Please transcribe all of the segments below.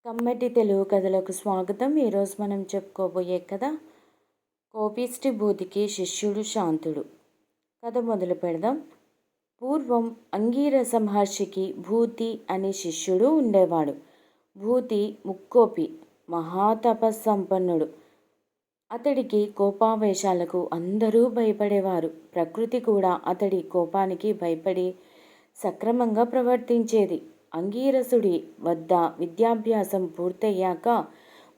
కమ్మటి తెలుగు కథలకు స్వాగతం. ఈరోజు మనం చెప్పుకోబోయే కథ కోపిష్టి భూతికి శిష్యుడు శాంతుడు. కథ మొదలు పెడదాం. పూర్వం అంగీరస మహర్షికి భూతి అనే శిష్యుడు ఉండేవాడు. భూతి ముక్కోపి, మహాతపస్సంపన్నుడు. అతడికి కోపావేశాలకు అందరూ భయపడేవారు. ప్రకృతి కూడా అతడి కోపానికి భయపడి సక్రమంగా ప్రవర్తించేది. అంగీరసుడి వద్ద విద్యాభ్యాసం పూర్తయ్యాక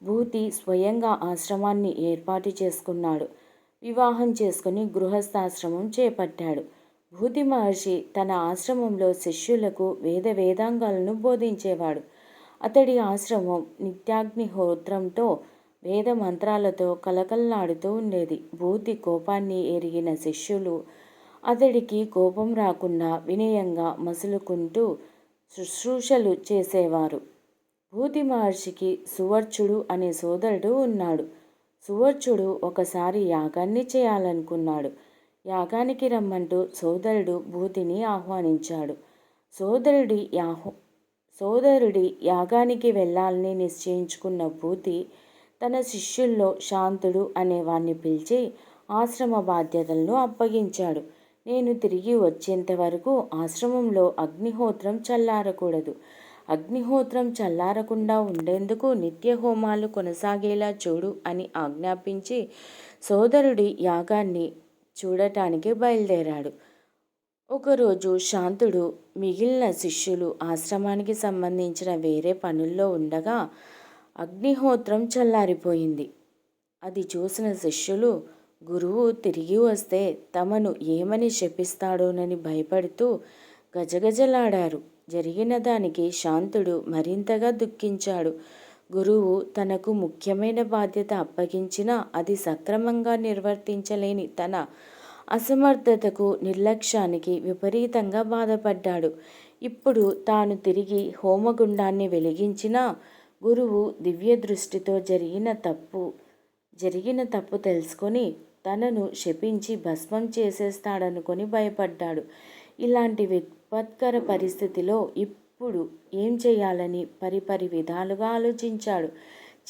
భూతి స్వయంగా ఆశ్రమాన్ని ఏర్పాటు చేసుకున్నాడు. వివాహం చేసుకుని గృహస్థాశ్రమం చేపట్టాడు. భూతి మహర్షి తన ఆశ్రమంలో శిష్యులకు వేదాంగాలను బోధించేవాడు. అతడి ఆశ్రమం నిత్యాగ్నిహోత్రంతో వేద మంత్రాలతో కలకల్లాడుతూ ఉండేది. భూతి కోపాన్ని ఎరిగిన శిష్యులు అతడికి కోపం రాకుండా వినయంగా మసులుకుంటూ శుశ్రూషలు చేసేవారు. భూతి మహర్షికి సువర్చుడు అనే సోదరుడు ఉన్నాడు. సువర్చుడు ఒకసారి యాగాన్ని చేయాలనుకున్నాడు. యాగానికి రమ్మంటూ సోదరుడు భూతిని ఆహ్వానించాడు. సోదరుడి యాగానికి వెళ్ళాలని నిశ్చయించుకున్న భూతి తన శిష్యుల్లో శాంతుడు అనేవాణ్ణి పిలిచి ఆశ్రమ బాధ్యతలను అప్పగించాడు. నేను తిరిగి వచ్చేంత వరకు ఆశ్రమంలో అగ్నిహోత్రం చల్లారకూడదు. అగ్నిహోత్రం చల్లారకుండా ఉండేందుకు నిత్య హోమాలు కొనసాగేలా చూడు అని ఆజ్ఞాపించి సోదరుడి యాగాన్ని చూడటానికి బయలుదేరాడు. ఒకరోజు శాంతుడు మిగిలిన శిష్యులు ఆశ్రమానికి సంబంధించిన వేరే పనుల్లో ఉండగా అగ్నిహోత్రం చల్లారిపోయింది. అది చూసిన శిష్యులు గురువు తిరిగి వస్తే తమను ఏమని శపిస్తాడోనని భయపడుతూ గజగజలాడారు. జరిగిన దానికి శాంతుడు మరింతగా దుఃఖించాడు. గురువు తనకు ముఖ్యమైన బాధ్యత అప్పగించినా అది సక్రమంగా నిర్వర్తించలేని తన అసమర్థతకు, నిర్లక్ష్యానికి విపరీతంగా బాధపడ్డాడు. ఇప్పుడు తాను తిరిగి హోమగుండాన్ని వెలిగించినా గురువు దివ్య దృష్టితో జరిగిన తప్పు తెలుసుకొని తనను శపించి భస్మం చేసేస్తాడనుకొని భయపడ్డాడు. ఇలాంటి విపత్కర పరిస్థితిలో ఇప్పుడు ఏం చేయాలని పరిపరి విధాలుగా ఆలోచించాడు.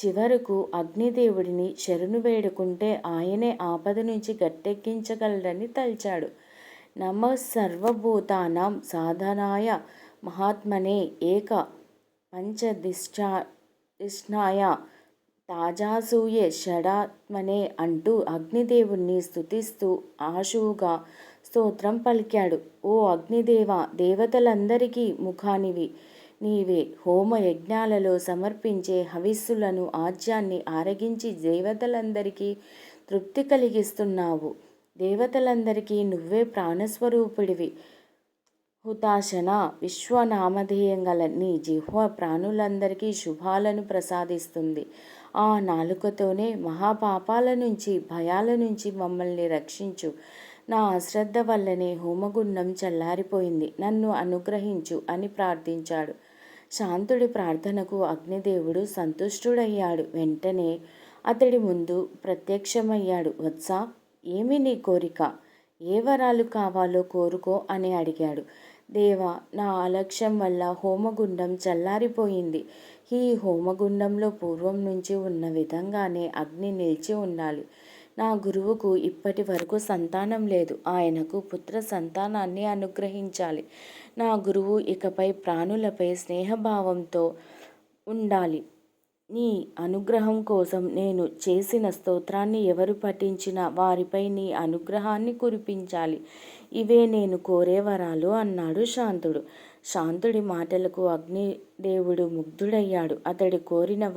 చివరకు అగ్నిదేవుడిని శరణు వేడుకుంటే ఆయనే ఆపద నుంచి గట్టెక్కించగలడని తలిచాడు. నమః సర్వభూతానాం సాధనాయ మహాత్మనే ఏక పంచదిష్టాయ తాజాసూయే షడాత్మనే అంటూ అగ్నిదేవుణ్ణి స్తుతిస్తూ ఆశువుగా స్తోత్రం పలికాడు. ఓ అగ్నిదేవ, దేవతలందరికీ ముఖానివి నీవే. హోమ యజ్ఞాలలో సమర్పించే హవిస్సులను, ఆజ్యాన్ని ఆరగించి దేవతలందరికీ తృప్తి కలిగిస్తున్నావు. దేవతలందరికీ నువ్వే ప్రాణస్వరూపుడివి. హుతాశన విశ్వనామధేయం గల నీ జిహ్వ ప్రాణులందరికీ శుభాలను ప్రసాదిస్తుంది. ఆ నాలుకతోనే మహాపాపాల నుంచి, భయాల నుంచి మమ్మల్ని రక్షించు. నా అశ్రద్ధ వల్లనే హోమగుండం చల్లారిపోయింది. నన్ను అనుగ్రహించు అని ప్రార్థించాడు. శాంతుడి ప్రార్థనకు అగ్నిదేవుడు సంతుష్టుడయ్యాడు. వెంటనే అతడి ముందు ప్రత్యక్షమయ్యాడు. వత్సా, ఏమి నీ కోరిక? ఏ వరాలు కావాలో కోరుకో అని అడిగాడు. దేవా, నా అలక్ష్యం వల్ల హోమగుండం చల్లారిపోయింది. ఈ హోమగుండంలో పూర్వం నుంచి ఉన్న విధంగానే అగ్ని నిలిచి ఉండాలి. నా గురువుకు ఇప్పటి వరకు సంతానం లేదు. ఆయనకు పుత్ర సంతానాన్ని అనుగ్రహించాలి. నా గురువు ఇకపై ప్రాణులపై స్నేహభావంతో ఉండాలి. నీ అనుగ్రహం కోసం నేను చేసిన స్తోత్రాన్ని ఎవరు పఠించినా వారిపై నీ అనుగ్రహాన్ని కురిపించాలి. ఇవే నేను కోరే వరాలు అన్నాడు శాంతుడు. శాంతుడి మాటలకు అగ్నిదేవుడు ముగ్ధుడయ్యాడు. అతడి కోరిన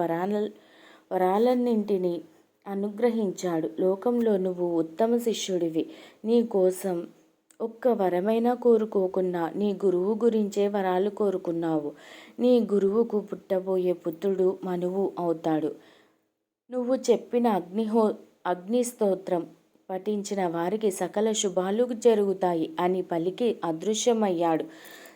వరాలన్నింటినీ అనుగ్రహించాడు. లోకంలో నువ్వు ఉత్తమ శిష్యుడివి. నీ కోసం ఒక్క వరమైనా కోరుకోకుండా నీ గురువు గురించే వరాలు కోరుకున్నావు. నీ గురువుకు పుట్టబోయే పుత్రుడు మనువు అవుతాడు. నువ్వు చెప్పిన అగ్నిస్తోత్రం పఠించిన వారికి సకల శుభాలు జరుగుతాయి అని పలికి అదృశ్యమయ్యాడు.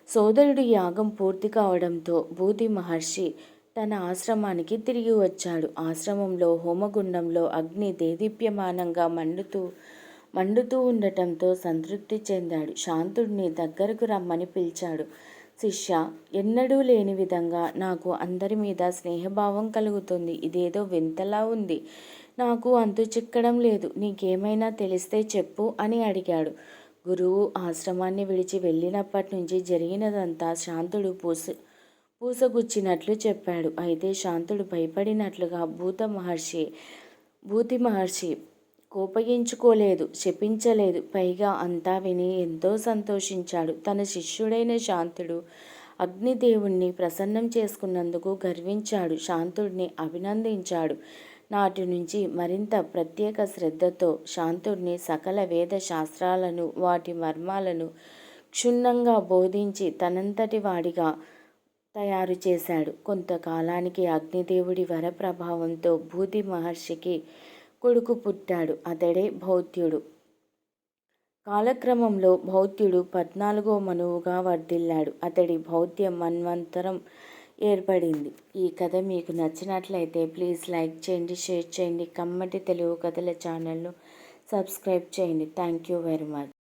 సోదరుడి యాగం పూర్తి కావడంతో భూతి మహర్షి తన ఆశ్రమానికి తిరిగి వచ్చాడు. ఆశ్రమంలో హోమగుండంలో అగ్ని దేదీప్యమానంగా మండుతూ ఉండటంతో సంతృప్తి చెందాడు. శాంతుడిని దగ్గరకు రమ్మని పిలిచాడు. శిష్య, ఎన్నడూ లేని విధంగా నాకు అందరి మీద స్నేహభావం కలుగుతుంది. ఇదేదో వింతలా ఉంది. నాకు అంతు చిక్కడం లేదు. నీకేమైనా తెలిస్తే చెప్పు అని అడిగాడు. గురువు ఆశ్రమాన్ని విడిచి వెళ్ళినప్పటి నుంచి జరిగినదంతా శాంతుడు పూసగుచ్చినట్లు చెప్పాడు. అయితే శాంతుడు భయపడినట్లుగా భూతి మహర్షి కోపగించుకోలేదు, శపించలేదు. పైగా అంతా విని ఎంతో సంతోషించాడు. తన శిష్యుడైన శాంతుడు అగ్నిదేవుణ్ణి ప్రసన్నం చేసుకున్నందుకు గర్వించాడు. శాంతుడిని అభినందించాడు. నాటి నుంచి మరింత ప్రత్యేక శ్రద్ధతో శాంతుడిని సకల వేద శాస్త్రాలను, వాటి మర్మాలను క్షుణ్ణంగా బోధించి తనంతటి వాడిగా తయారు చేశాడు. కొంతకాలానికి అగ్నిదేవుడి వరప్రభావంతో భూతి మహర్షికి కొడుకు పుట్టాడు. అతడే భౌత్యుడు. కాలక్రమంలో భౌత్యుడు 14వ మనువుగా వర్ధిల్లాడు. అతడి భౌత్య మన్వంతరం ఏర్పడింది. ఈ కథ మీకు నచ్చినట్లయితే ప్లీజ్ లైక్ చేయండి, షేర్ చేయండి. కమ్మటి తెలుగు కథల ఛానల్ను సబ్స్క్రైబ్ చేయండి. Thank you very much.